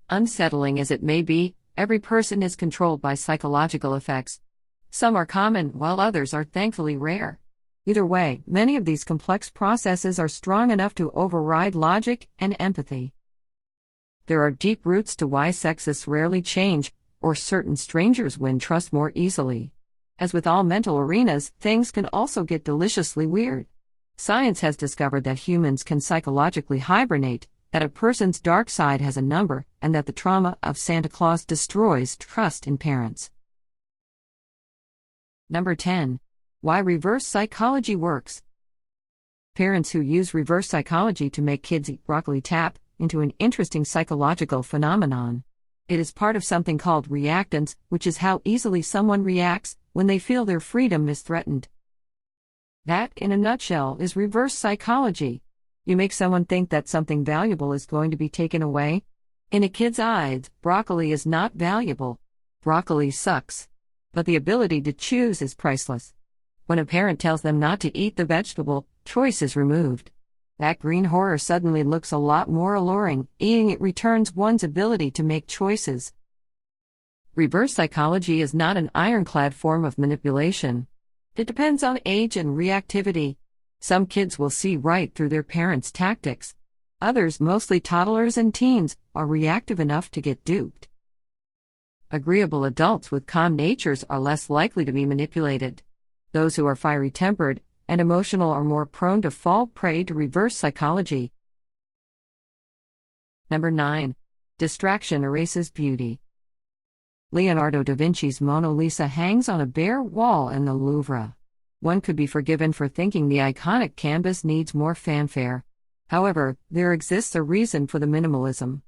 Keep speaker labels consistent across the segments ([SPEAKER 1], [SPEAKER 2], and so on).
[SPEAKER 1] Unsettling as it may be, every person is controlled by psychological effects. Some are common, while others are thankfully rare. Either way, many of these complex processes are strong enough to override logic and empathy. There are deep roots to why sexists rarely change, or certain strangers win trust more easily. As with all mental arenas, things can also get deliciously weird. Science has discovered that humans can psychologically hibernate, that a person's dark side has a number, and that the trauma of Santa Claus destroys trust in parents. Number 10. Why reverse psychology works. Parents who use reverse psychology to make kids eat broccoli tap into an interesting psychological phenomenon. It is part of something called reactance, which is how easily someone reacts when they feel their freedom is threatened. That, in a nutshell, is reverse psychology. You make someone think that something valuable is going to be taken away. In a kid's eyes, broccoli is not valuable. Broccoli sucks. But the ability to choose is priceless. When a parent tells them not to eat the vegetable, choice is removed. That green horror suddenly looks a lot more alluring. Eating it returns one's ability to make choices. Reverse psychology is not an ironclad form of manipulation. It depends on age and reactivity. Some kids will see right through their parents' tactics. Others, mostly toddlers and teens, are reactive enough to get duped. Agreeable adults with calm natures are less likely to be manipulated. Those who are fiery-tempered and emotional are more prone to fall prey to reverse psychology. Number 9. Distraction erases beauty. Leonardo da Vinci's Mona Lisa hangs on a bare wall in the Louvre. One could be forgiven for thinking the iconic canvas needs more fanfare. However, there exists a reason for the minimalism.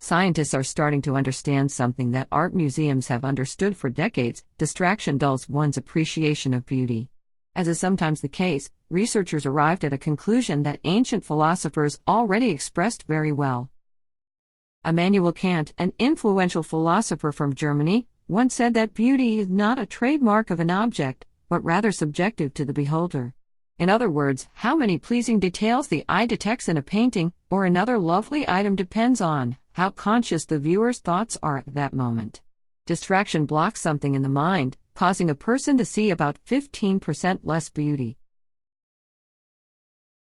[SPEAKER 1] Scientists are starting to understand something that art museums have understood for decades: distraction dulls one's appreciation of beauty. As is sometimes the case, researchers arrived at a conclusion that ancient philosophers already expressed very well. Immanuel Kant, an influential philosopher from Germany, once said that beauty is not a trademark of an object, but rather subjective to the beholder. In other words, how many pleasing details the eye detects in a painting or another lovely item depends on how conscious the viewer's thoughts are at that moment. Distraction blocks something in the mind, causing a person to see about 15% less beauty.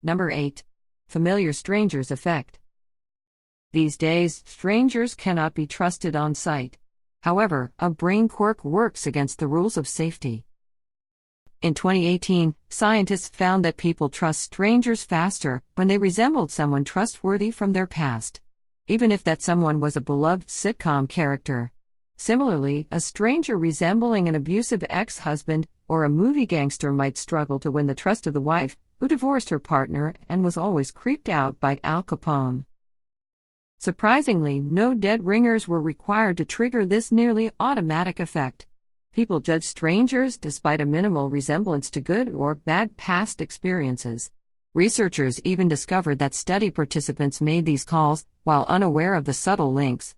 [SPEAKER 1] Number 8. Familiar strangers effect. These days, strangers cannot be trusted on sight. However, a brain quirk works against the rules of safety. In 2018, scientists found that people trust strangers faster when they resembled someone trustworthy from their past, even if that someone was a beloved sitcom character. Similarly, a stranger resembling an abusive ex-husband or a movie gangster might struggle to win the trust of the wife, who divorced her partner and was always creeped out by Al Capone. Surprisingly, no dead ringers were required to trigger this nearly automatic effect. People judge strangers despite a minimal resemblance to good or bad past experiences. Researchers even discovered that study participants made these calls while unaware of the subtle links.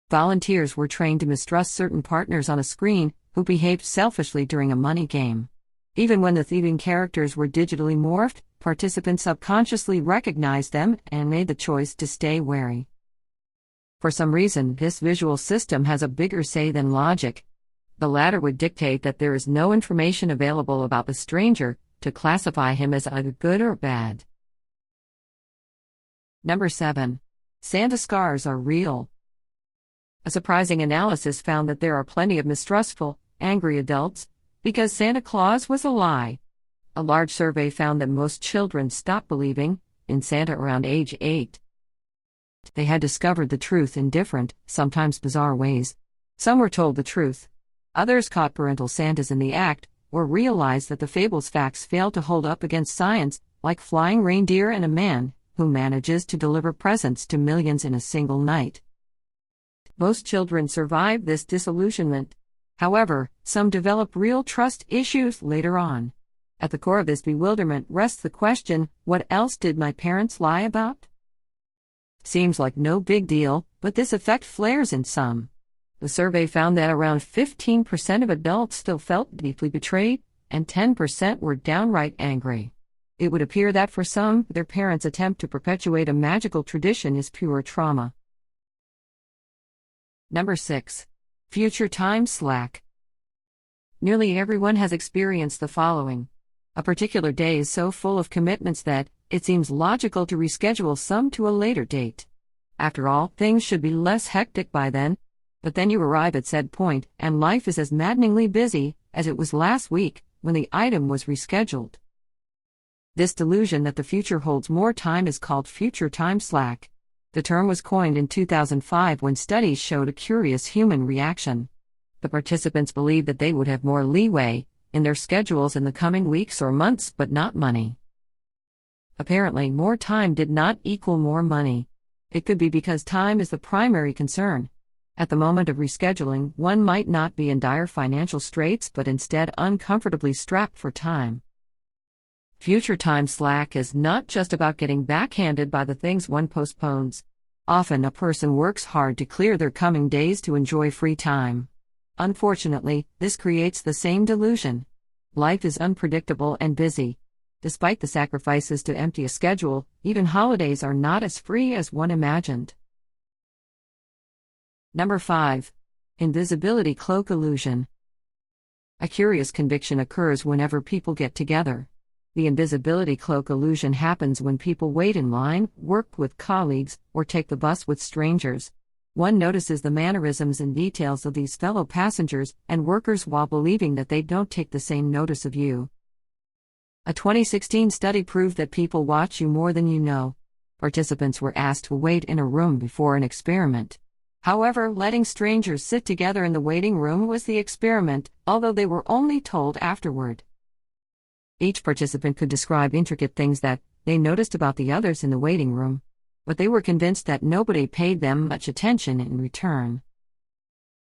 [SPEAKER 1] Volunteers were trained to mistrust certain partners on a screen who behaved selfishly during a money game. Even when the thieving characters were digitally morphed, participants subconsciously recognized them and made the choice to stay wary. For some reason, this visual system has a bigger say than logic. The latter would dictate that there is no information available about the stranger to classify him as either good or bad. Number 7. Santa scars are real. A surprising analysis found that there are plenty of mistrustful, angry adults because Santa Claus was a lie. A large survey found that most children stopped believing in Santa around age 8. They had discovered the truth in different, sometimes bizarre ways. Some were told the truth. Others caught parental Santas in the act, or realized that the fable's facts failed to hold up against science, like flying reindeer and a man who manages to deliver presents to millions in a single night. Most children survive this disillusionment. However, some develop real trust issues later on. At the core of this bewilderment rests the question, what else did my parents lie about? Seems like no big deal, but this effect flares in some. The survey found that around 15% of adults still felt deeply betrayed, and 10% were downright angry. It would appear that for some, their parents' attempt to perpetuate a magical tradition is pure trauma. Number 6. Future time slack. Nearly everyone has experienced the following. A particular day is so full of commitments that it seems logical to reschedule some to a later date. After all, things should be less hectic by then. But then you arrive at said point, and life is as maddeningly busy as it was last week when the item was rescheduled. This delusion that the future holds more time is called future time slack. The term was coined in 2005 when studies showed a curious human reaction. The participants believed that they would have more leeway in their schedules in the coming weeks or months, but not money. Apparently, more time did not equal more money. It could be because time is the primary concern. At the moment of rescheduling, one might not be in dire financial straits but instead uncomfortably strapped for time. Future time slack is not just about getting backhanded by the things one postpones. Often a person works hard to clear their coming days to enjoy free time. Unfortunately, this creates the same delusion. Life is unpredictable and busy. Despite the sacrifices to empty a schedule, even holidays are not as free as one imagined. Number 5. Invisibility cloak illusion. A curious conviction occurs whenever people get together. The invisibility cloak illusion happens when people wait in line, work with colleagues, or take the bus with strangers. One notices the mannerisms and details of these fellow passengers and workers while believing that they don't take the same notice of you. A 2016 study proved that people watch you more than you know. Participants were asked to wait in a room before an experiment. However, letting strangers sit together in the waiting room was the experiment, although they were only told afterward. Each participant could describe intricate things that they noticed about the others in the waiting room, but they were convinced that nobody paid them much attention in return.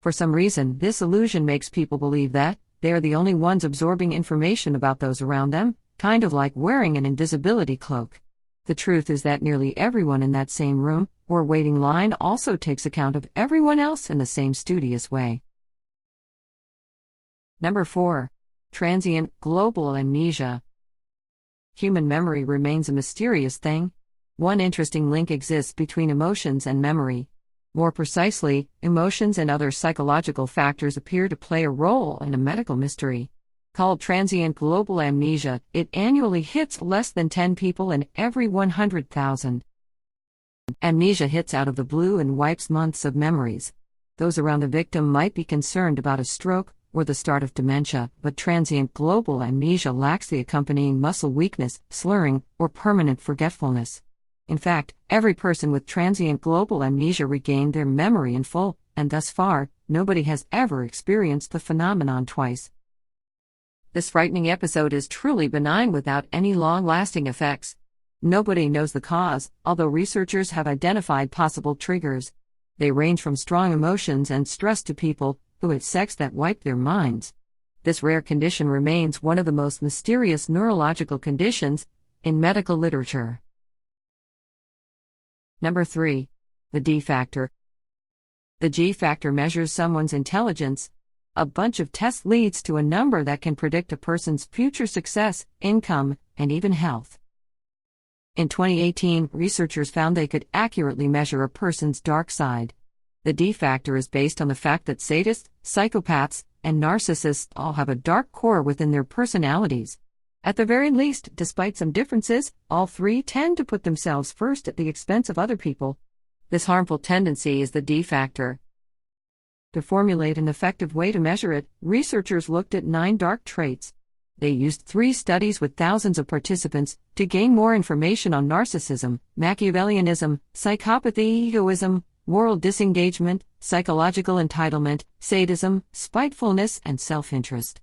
[SPEAKER 1] For some reason, this illusion makes people believe that they are the only ones absorbing information about those around them, kind of like wearing an invisibility cloak. The truth is that nearly everyone in that same room or waiting line also takes account of everyone else in the same studious way. Number 4. Transient global amnesia. Human memory remains a mysterious thing. One interesting link exists between emotions and memory. More precisely, emotions and other psychological factors appear to play a role in a medical mystery. Called transient global amnesia, it annually hits less than 10 people in every 100,000. Amnesia hits out of the blue and wipes months of memories. Those around the victim might be concerned about a stroke or the start of dementia, but transient global amnesia lacks the accompanying muscle weakness, slurring, or permanent forgetfulness. In fact, every person with transient global amnesia regained their memory in full, and thus far, nobody has ever experienced the phenomenon twice. This frightening episode is truly benign without any long-lasting effects. Nobody knows the cause, although researchers have identified possible triggers. They range from strong emotions and stress to people who had sex that wiped their minds. This rare condition remains one of the most mysterious neurological conditions in medical literature. Number 3. The D factor. The G factor measures someone's intelligence. A bunch of tests leads to a number that can predict a person's future success, income, and even health. In 2018, researchers found they could accurately measure a person's dark side. The D factor is based on the fact that sadists, psychopaths, and narcissists all have a dark core within their personalities. At the very least, despite some differences, all three tend to put themselves first at the expense of other people. This harmful tendency is the D factor. To formulate an effective way to measure it, researchers looked at 9 dark traits. They used 3 studies with thousands of participants to gain more information on narcissism, Machiavellianism, psychopathy, egoism, moral disengagement, psychological entitlement, sadism, spitefulness, and self-interest.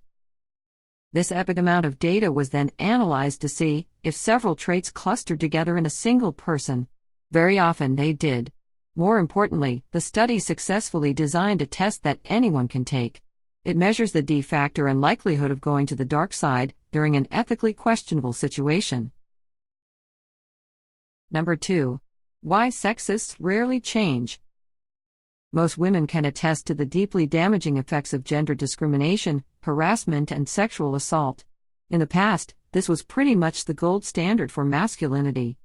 [SPEAKER 1] This epic amount of data was then analyzed to see if several traits clustered together in a single person. Very often they did. More importantly, the study successfully designed a test that anyone can take. It measures the D factor and likelihood of going to the dark side during an ethically questionable situation. Number 2. Why sexists rarely change. Most women can attest to the deeply damaging effects of gender discrimination, harassment, and sexual assault. In the past, this was pretty much the gold standard for masculinity.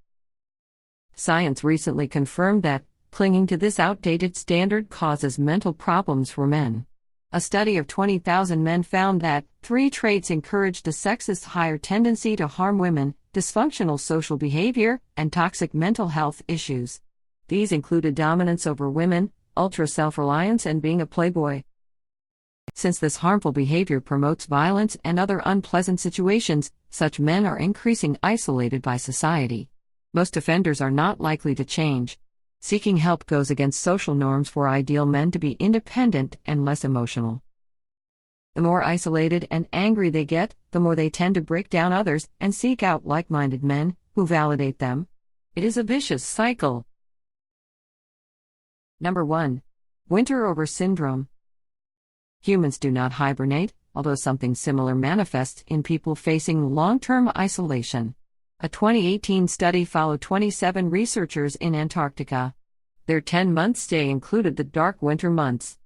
[SPEAKER 1] Science recently confirmed that Clinging to this outdated standard causes mental problems for men. A study of 20,000 men found that 3 traits encouraged a sexist higher tendency to harm women: dysfunctional social behavior and toxic mental health issues. These included dominance over women, ultra self-reliance, and being a playboy. Since this harmful behavior promotes violence and other unpleasant situations, such men are increasingly isolated by society. Most offenders are not likely to change. Seeking help goes against social norms for ideal men to be independent and less emotional. The more isolated and angry they get, the more they tend to break down others and seek out like-minded men who validate them. It is a vicious cycle. Number 1. Winterover Syndrome. Humans do not hibernate, although something similar manifests in people facing long-term isolation. A 2018 study followed 27 researchers in Antarctica. Their 10-month stay included the dark winter months.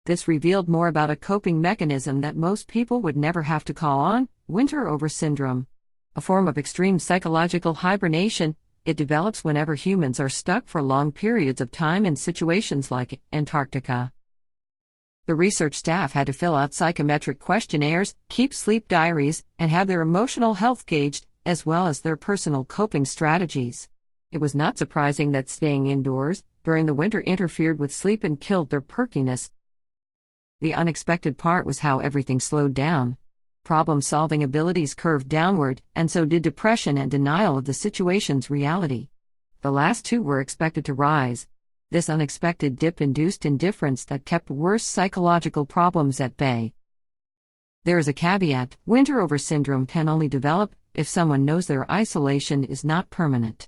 [SPEAKER 1] This revealed more about a coping mechanism that most people would never have to call on: Winterover Syndrome. A form of extreme psychological hibernation, it develops whenever humans are stuck for long periods of time in situations like Antarctica. The research staff had to fill out psychometric questionnaires, keep sleep diaries, and have their emotional health gauged, as well as their personal coping strategies. It was not surprising that staying indoors during the winter interfered with sleep and killed their perkiness. The unexpected part was how everything slowed down. Problem-solving abilities curved downward, and so did depression and denial of the situation's reality. The last 2 were expected to rise. This unexpected dip induced indifference that kept worse psychological problems at bay. There is a caveat: Winterover Syndrome can only develop if someone knows their isolation is not permanent.